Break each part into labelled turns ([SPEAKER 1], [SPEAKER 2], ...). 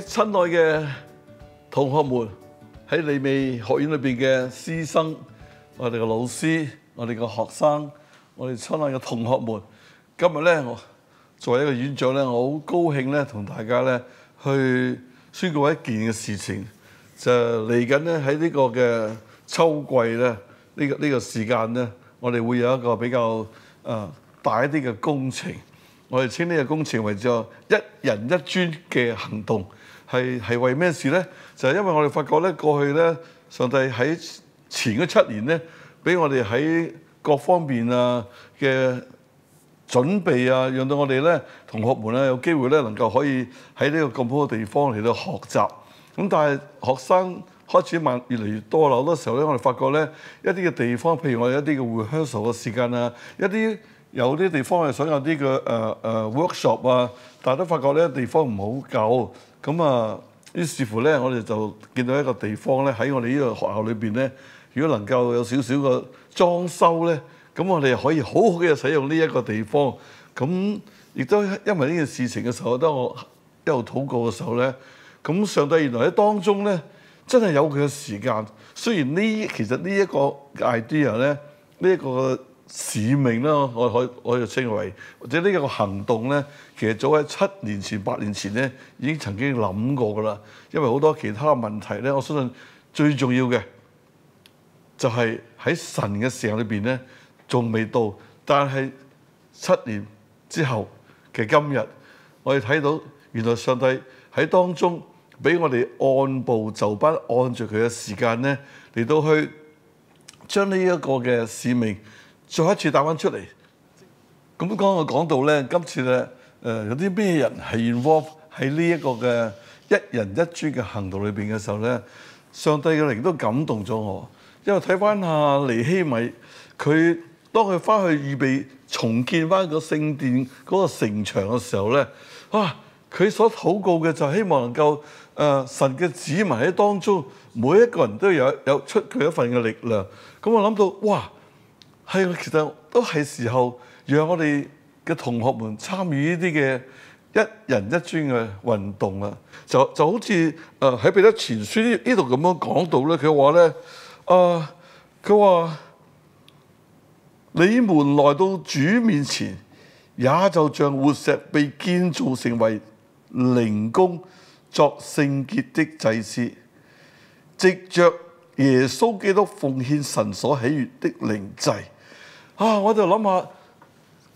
[SPEAKER 1] 親愛嘅同學們，喺利未學院裏邊嘅師生，我哋嘅老師，我哋嘅學生，我哋親愛嘅同學們，今日咧，我作為一個院長咧，我好高興咧，同大家咧去宣告一件嘅事情，就嚟緊咧喺呢個嘅秋季咧，呢個時間咧，我哋會有一個比較大一啲嘅工程。我哋稱呢個工程為做一人一專嘅行動，係為咩事咧？就係因為我哋發覺咧，過去咧，上帝喺前嗰7年咧，俾我哋喺各方面嘅準備啊，讓到我哋咧同學們咧有機會咧能夠可以喺呢個咁好嘅地方嚟到學習。咁但係學生開始越嚟越多啦，好多時候咧，我哋發覺咧一啲嘅地方，譬如我哋一啲嘅rehearsal嘅時間啊，有啲地方係想有啲嘅workshop 啊，但係都發覺呢地方唔好夠，咁於是乎咧，我哋就見到一個地方咧喺我哋呢個學校裏邊咧，如果能夠有少少嘅裝修咧，咁我哋可以好好嘅使用呢一個地方。咁亦都因為呢件事情嘅時候，當我一路禱告嘅時候咧，咁上帝原來喺當中咧真係有佢嘅時間。雖然其實呢一個 idea 咧，呢一個使命啦，我就稱為或者呢個行動咧，其實早喺7年前、8年前咧已經曾經諗過㗎啦。因為好多其他問題咧，我相信最重要嘅就係喺神嘅時間裏邊咧，仲未到。但係7年之後嘅今日，我哋睇到原來上帝喺當中俾我哋按部就班，按住佢嘅時間咧嚟到去將呢一個嘅使命再一次帶翻出嚟。咁剛我講到咧，今次咧有啲咩人係 involve 喺呢一個嘅一人一專嘅行動裏邊嘅時候咧，上帝嘅靈都感動咗我。因為睇翻下尼希米，佢當佢翻去預備重建翻個聖殿嗰個城牆嘅時候咧，佢所禱告嘅就係希望能夠神嘅子民喺當中，每一個人都有出佢一份嘅力量。咁我諗到，哇！係，其實都係時候讓我哋嘅同學們參與呢啲嘅一人一專嘅運動啊！就好似喺彼得前書呢度咁樣講到咧，佢話咧，佢話你們來到主面前，也就像活石被建造成為靈宮，作聖潔的祭司，藉着耶穌基督奉獻神所喜悅的靈祭。我就諗下，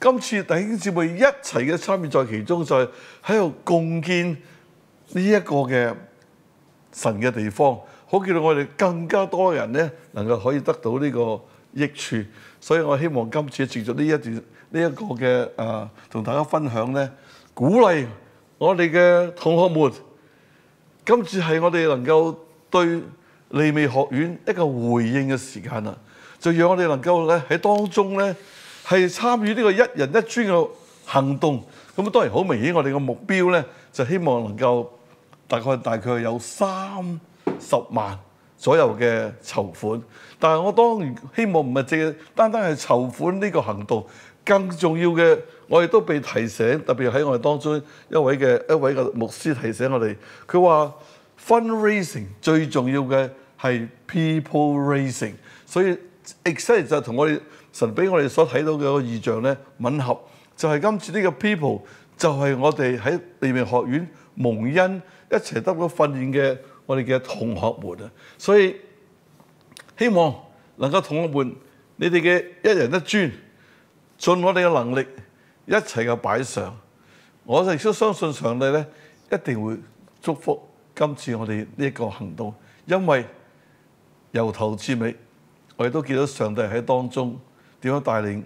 [SPEAKER 1] 今次弟兄姊妹一齊嘅參與在其中，就係喺度共建呢一個嘅神嘅地方，好叫到我哋更加多人咧能夠可以得到呢個益處。所以我希望今次藉著呢一個嘅同大家分享咧，鼓勵我哋嘅同學們，今次係我哋能夠對利未學院一個回應嘅時間啦。就讓我哋能夠咧喺當中咧係參與呢個一人一專嘅行動。咁當然好明顯，我哋嘅目標咧就希望能夠大概有30萬左右嘅籌款。但係我當然希望唔係淨係單單係籌款呢個行動，更重要嘅我哋都被提醒，特別喺我哋當中一位嘅牧師提醒我哋，佢話 fundraising 最重要嘅係 people raising， 所以exactly 就同我哋神俾我哋所睇到嘅個異象咧吻合，就係今次呢個 people 就係我哋喺利未學院蒙恩一齊得到訓練嘅我哋嘅同學們啊，所以希望能夠同學們你哋嘅一人一專，盡我哋嘅能力一齊嘅擺上，我亦都相信上帝咧一定會祝福今次我哋呢一個行動，因為由頭至尾，我哋都見到上帝喺當中點樣帶領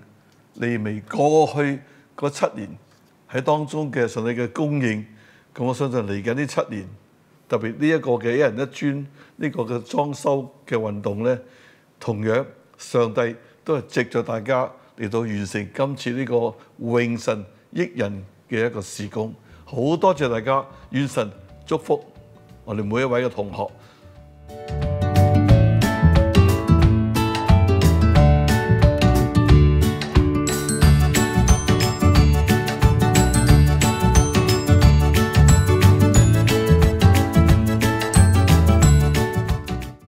[SPEAKER 1] 利未過去嗰7年喺當中嘅上帝嘅供應。咁我相信嚟緊呢7年，特別呢一個嘅一人一專呢個嘅裝修嘅運動咧，同樣上帝都係藉著大家嚟到完成今次呢個永神益人嘅一個事工。好多謝大家，願神祝福我哋每一位嘅同學。